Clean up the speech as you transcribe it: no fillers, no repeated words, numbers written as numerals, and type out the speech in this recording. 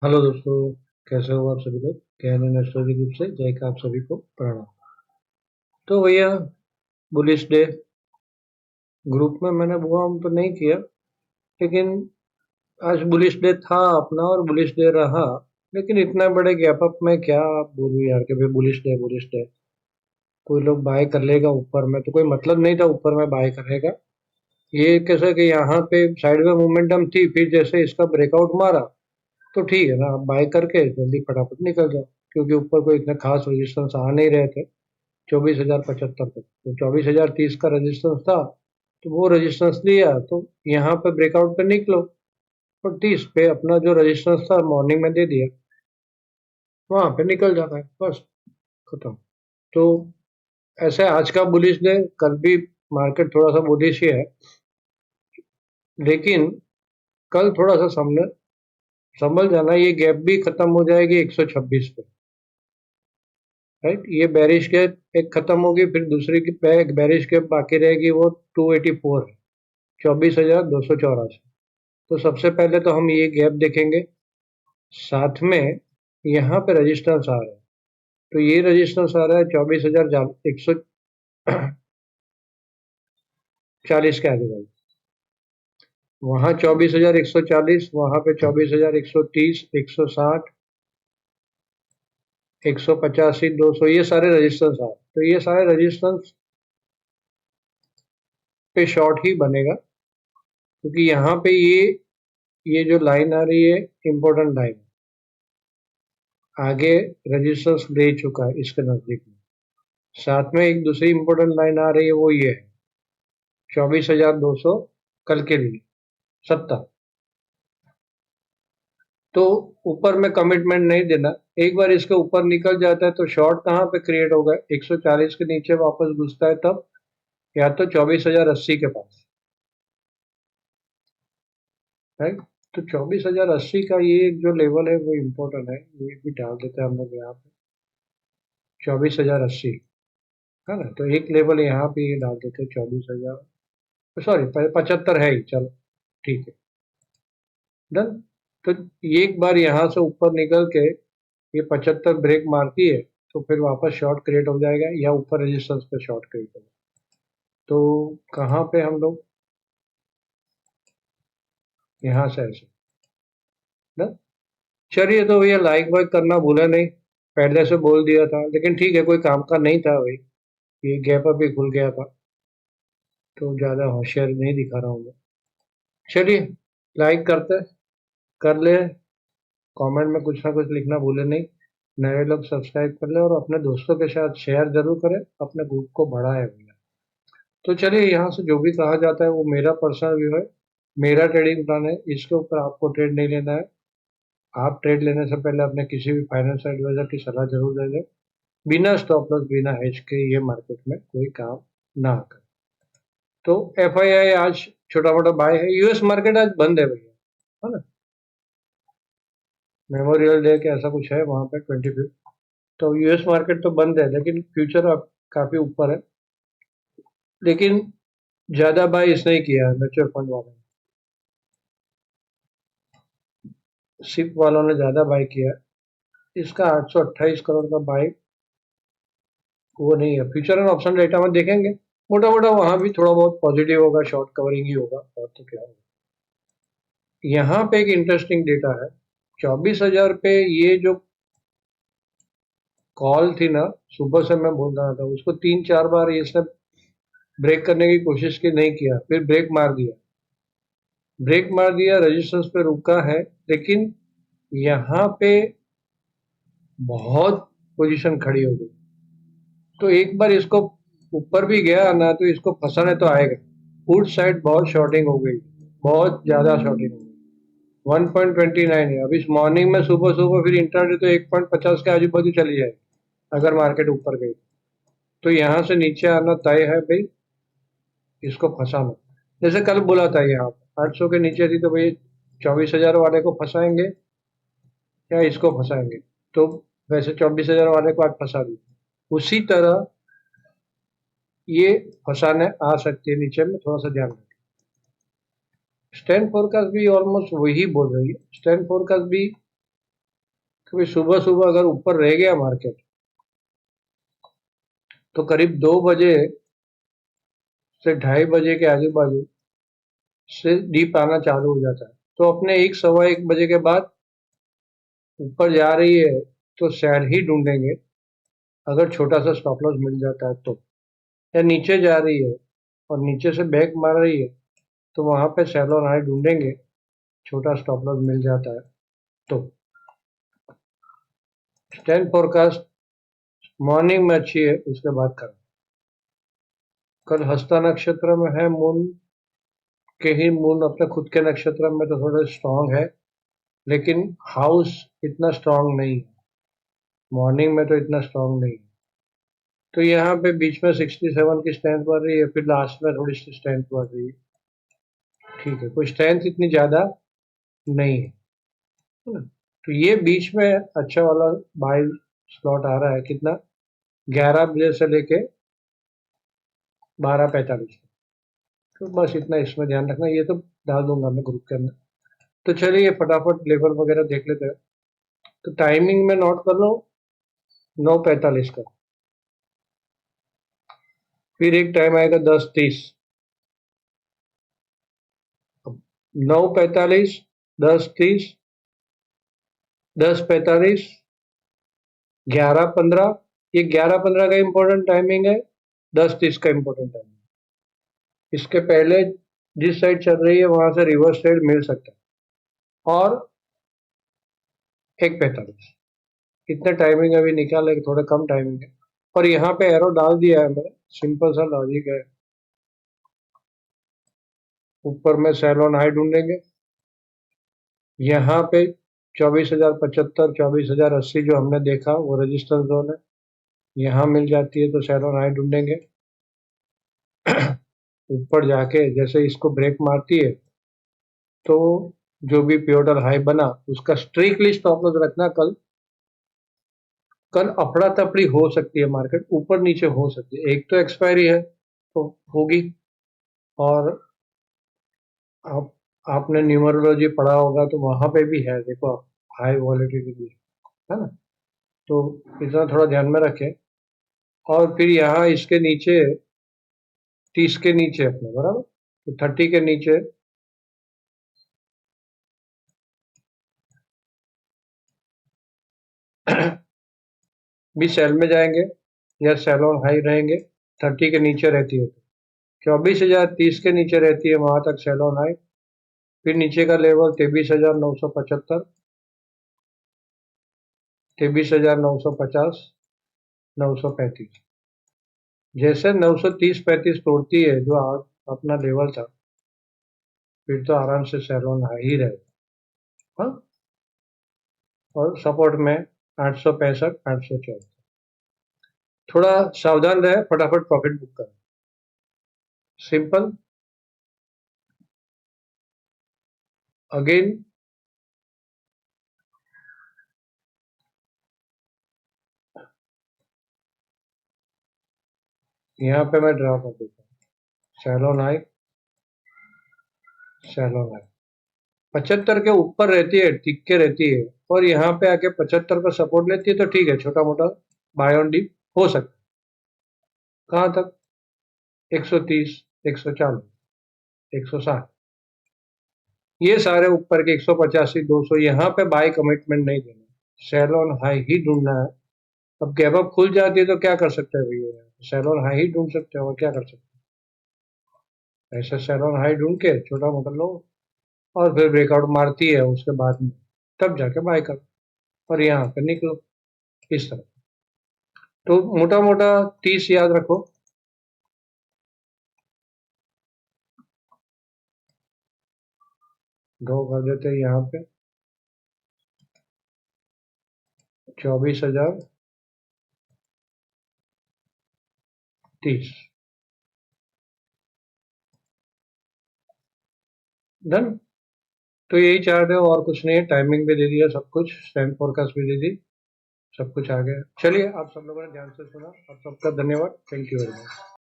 Hello दोस्तों, कैसे हो आप सभी लोग। कैन एस्ट्रोलॉजी ग्रुप से जय का आप सभी को प्रणाम। तो भैया, बुलिश डे ग्रुप में मैंने वो हम तो नहीं किया, लेकिन आज बुलिश डे था अपना और बुलिश डे रहा। लेकिन इतना बड़े गैप अप में क्या बोलूं यार कि भाई बुलिश डे कोई लोग बाय कर लेगा ऊपर में, तो कोई मतलब नहीं था ऊपर में बाय करेगा। ये कैसा कि यहाँ पे साइड में मोमेंटम थी, फिर जैसे इसका ब्रेकआउट मारा तो ठीक है ना, आप बाय करके जल्दी फटाफट निकल जाओ, क्योंकि ऊपर कोई इतने खास रेजिस्टेंस आ नहीं रहे थे 24,075 तक। तो 24,030 का रेजिस्टेंस था, तो वो रेजिस्टेंस लिया तो यहाँ पे ब्रेकआउट पे निकलो और 30 पे अपना जो रेजिस्टेंस था मॉर्निंग में दे दिया, वहां पे निकल जाता है बस, खत्म। तो ऐसे आज का बुलिश डे, कल भी मार्केट थोड़ा सा बुलिश ही है, लेकिन कल थोड़ा सा संभल संभल जाना, ये गैप भी खत्म हो जाएगी 126 पे। राइट, ये बेरिश गैप एक खत्म होगी, फिर दूसरी की बेरिश गैप बाकी रहेगी, वो 284 है, 24,284। तो सबसे पहले तो हम ये गैप देखेंगे, साथ में यहाँ पे रेजिस्टेंस आ रहा है। तो ये रेजिस्टेंस आ रहा है 24,140 के आजू-बाजू। वहाँ 24,140, वहाँ पे 24,130, 160, 185, 200, ये सारे रेजिस्टेंस आ रहे हैं। तो ये सारे रेजिस्टेंस पे शॉर्ट ही बनेगा, क्योंकि यहाँ पे ये जो लाइन आ रही है, इंपॉर्टेंट लाइन आगे रेजिस्टेंस दे चुका है इसके नजदीक में। साथ में एक दूसरी इंपॉर्टेंट लाइन आ रही है, वो ये है 24,200 कल के लिए 70। तो ऊपर में कमिटमेंट नहीं देना, एक बार इसके ऊपर निकल जाता है तो शॉर्ट कहाँ पे क्रिएट होगा, 140 के नीचे वापस घुसता है तब, या तो 24,080 के पास। राइट, तो 24,080 का ये जो लेवल है वो इम्पोर्टेंट है, ये भी डाल देते हैं हम लोग यहाँ पे 24,080, है ना। तो एक लेवल यहाँ पे ये डाल देते हैं 24,000, सॉरी 75 है ही, चलो ठीक है, डन। तो एक बार यहाँ से ऊपर निकल के ये 75 ब्रेक मारती है, तो फिर वापस शॉर्ट क्रिएट हो जाएगा या ऊपर रेजिस्टेंस पे शॉर्ट क्रिएट होगा। तो कहाँ पे हम लोग, यहाँ से ऐसे ना। चलिए, तो भैया लाइक वाइक करना भूला नहीं, पहले से बोल दिया था, लेकिन ठीक है, कोई काम का नहीं था भाई, ये गैप अप ही खुल गया था, तो ज्यादा होशियारी नहीं दिखा रहा हूँ मैं। चलिए, लाइक करते कर ले, कमेंट में कुछ ना कुछ लिखना भूले नहीं, नए लोग सब्सक्राइब कर ले और अपने दोस्तों के साथ शेयर जरूर करें, अपने ग्रुप को बढ़ाए भैया। तो चलिए, यहाँ से जो भी कहा जाता है वो मेरा पर्सनल व्यू है, मेरा ट्रेडिंग प्लान है, इसके ऊपर आपको ट्रेड नहीं लेना है। आप ट्रेड लेने से पहले अपने किसी भी फाइनेंस एडवाइजर की सलाह जरूर ले लें। बिना स्टॉप लॉस बिना हेज के ये मार्केट में कोई काम ना करे। तो एफआईआई आज छोटा मोटा बाय है, यूएस मार्केट आज बंद है भैया, है ना। मेमोरियल डे के ऐसा कुछ है वहां पे 25, तो यूएस मार्केट तो बंद है, लेकिन फ्यूचर अब काफी ऊपर है। लेकिन ज्यादा बाय इसने ही किया है, म्यूचुअल फंड वालों ने, सिप वालों ने ज्यादा बाय किया है। इसका 828 करोड़ का बाय वो नहीं है। फ्यूचर एंड ऑप्शन डेटा में देखेंगे, मोटा मोटा वहां भी थोड़ा बहुत पॉजिटिव होगा, शॉर्ट कवरिंग ही होगा, और तो क्या होगा। यहाँ पे एक इंटरेस्टिंग डेटा है, 24,000 पे ये जो कॉल थी ना, सुबह से मैं बोल रहा था उसको, 3-4 बार इसने ब्रेक करने की कोशिश की, नहीं किया, फिर ब्रेक मार दिया, रेजिस्टेंस पे रुका है, लेकिन यहाँ पे बहुत पोजीशन खड़ी हो गई। तो एक बार इसको ऊपर भी गया ना, तो इसको फंसाने तो आएगा। फुट साइड बहुत शॉर्टिंग हो गई, बहुत ज्यादा शॉर्टिंग हो गई, 1.29 है। अभी मॉर्निंग में सुबह सुबह फिर इंटरडे तो 1.50 के आजू बाजू चली जाए, अगर मार्केट ऊपर गई। तो यहाँ से नीचे आना तय है भाई, इसको फंसाना। जैसे कल बोला था, यहाँ 800 के नीचे थी तो भाई 24,000 वाले को फंसाएंगे या इसको फंसाएंगे। तो वैसे 24,000 वाले को आज फंसा दी, उसी तरह ये फंसाने आ सकती है नीचे में, थोड़ा सा ध्यान रखें। स्टैंड फोरकास्ट भी ऑलमोस्ट वही बोल रही है, स्टैंड फोरकास्ट भी कभी सुबह सुबह अगर ऊपर रह गया मार्केट तो करीब 2 बजे से 2:30 बजे के आजू बाजू से डीप आना चालू हो जाता है। तो अपने 1 सवा 1 बजे के बाद ऊपर जा रही है तो शेयर ही ढूंढेंगे, अगर छोटा सा स्टॉप लॉस मिल जाता है तो। या नीचे जा रही है और नीचे से बैक मार रही है तो वहां पे सेल और हाई ढूंढेंगे, छोटा स्टॉप लॉस मिल जाता है तो। स्टैंड फोरकास्ट मॉर्निंग में अच्छी है, उसके बाद करें। कल हस्ता नक्षत्र में है मून मून अपने खुद के नक्षत्र में तो थोड़े स्ट्रांग है, लेकिन हाउस इतना स्ट्रांग नहीं है, मॉर्निंग में तो इतना स्ट्रांग नहीं है। तो यहाँ पे बीच में 67 की स्ट्रेंथ बढ़ रही है, फिर लास्ट में थोड़ी सी स्ट्रेंथ बढ़ रही है। ठीक है, कोई स्ट्रेंथ इतनी ज्यादा नहीं है ना? तो ये बीच में अच्छा वाला बाय स्लॉट आ रहा है। कितना? 11 बजे से लेके 12:45। तो बस इतना इसमें ध्यान रखना, ये तो डाल दूंगा मैं ग्रुप के अंदर। तो चलिए फटाफट लेवल वगैरह देख लेते हैं। तो टाइमिंग में नोट कर लो 9:45 का। फिर एक टाइम आएगा 10:30। 9:45, 10:30, 10:45, 11:15। ये 11:15 का इम्पोर्टेंट टाइमिंग है, 10:30 का इम्पोर्टेंट टाइमिंग। इसके पहले जिस साइड चल रही है वहां से रिवर्स साइड मिल सकता है। और 1:45 इतने टाइमिंग अभी निकाले, थोड़ा कम टाइमिंग है। और यहाँ पे एरो डाल दिया है मैंने, सिंपल सा लॉजिक है। ऊपर में सेल ऑन हाई ढूंढेंगे, यहाँ पे 24,075, 24,080 जो हमने देखा वो रजिस्टेंस जोन है, यहाँ मिल जाती है तो सेल ऑन हाई ढूंढेंगे। ऊपर जाके जैसे इसको ब्रेक मारती है तो जो भी पिवोटल हाई बना उसका स्ट्रिक्टली स्टॉप लॉस रखना। कल अफड़ा तफड़ी हो सकती है, मार्केट ऊपर नीचे हो सकती है। एक तो एक्सपायरी है तो होगी, और आप आपने न्यूमरोलॉजी पढ़ा होगा तो वहां पे भी है, देखो आप, हाई वॉलेटिलिटी है ना। तो इतना थोड़ा ध्यान में रखें। और फिर यहाँ इसके नीचे 30 के नीचे अपने बराबर, तो 30 के नीचे भी सेल में जाएंगे या सेल ऑन हाई रहेंगे। 30 के नीचे रहती है तो 24,030 के नीचे रहती है, वहां तक सेल ऑन हाई। फिर नीचे का लेवल 23,975, 23,950, 935। जैसे 930-35 तोड़ती है जो आज अपना लेवल था, फिर तो आराम से सेल ऑन हाई ही रहेगा। हाँ, और सपोर्ट में 865, 864। थोड़ा सावधान रहे, फटाफट प्रॉफिट बुक करें, सिंपल। अगेन यहाँ पे मैं ड्रा कर देता हूँ, sell on high, sell on high 75 के ऊपर रहती है, टिक के रहती है, और यहाँ पे आके 75 का सपोर्ट लेती है तो ठीक है, छोटा मोटा बाय ऑन डीप हो सकता है। कहाँ तक? 130, 140, 160, ये सारे ऊपर के 185, 200, यहाँ पे बाय कमिटमेंट नहीं देना, सेल ऑन हाई ही ढूंढना है। अब गैप अप खुल जाती है तो क्या कर सकते हैं भैया, सेल ऑन हाई ही ढूंढ सकते हैं, और क्या कर सकते हैं। ऐसे सेल ऑन हाई ढूंढ के छोटा मोटा लो, और फिर ब्रेकआउट मारती है उसके बाद में तब जाके बाय करो और यहाँ पे निकलो, इस तरह। तो मोटा मोटा 30 याद रखो। ड्रॉ कर देते हैं यहाँ पे 24,030 डन। तो यही चार्ट है और कुछ नहीं है, टाइमिंग भी दे दिया, सब कुछ स्टैंड फोरकास्ट भी दे दी, सब कुछ आ गया। चलिए, आप सब लोगों ने ध्यान से सुना, आप सबका धन्यवाद, थैंक यू वेरी मच।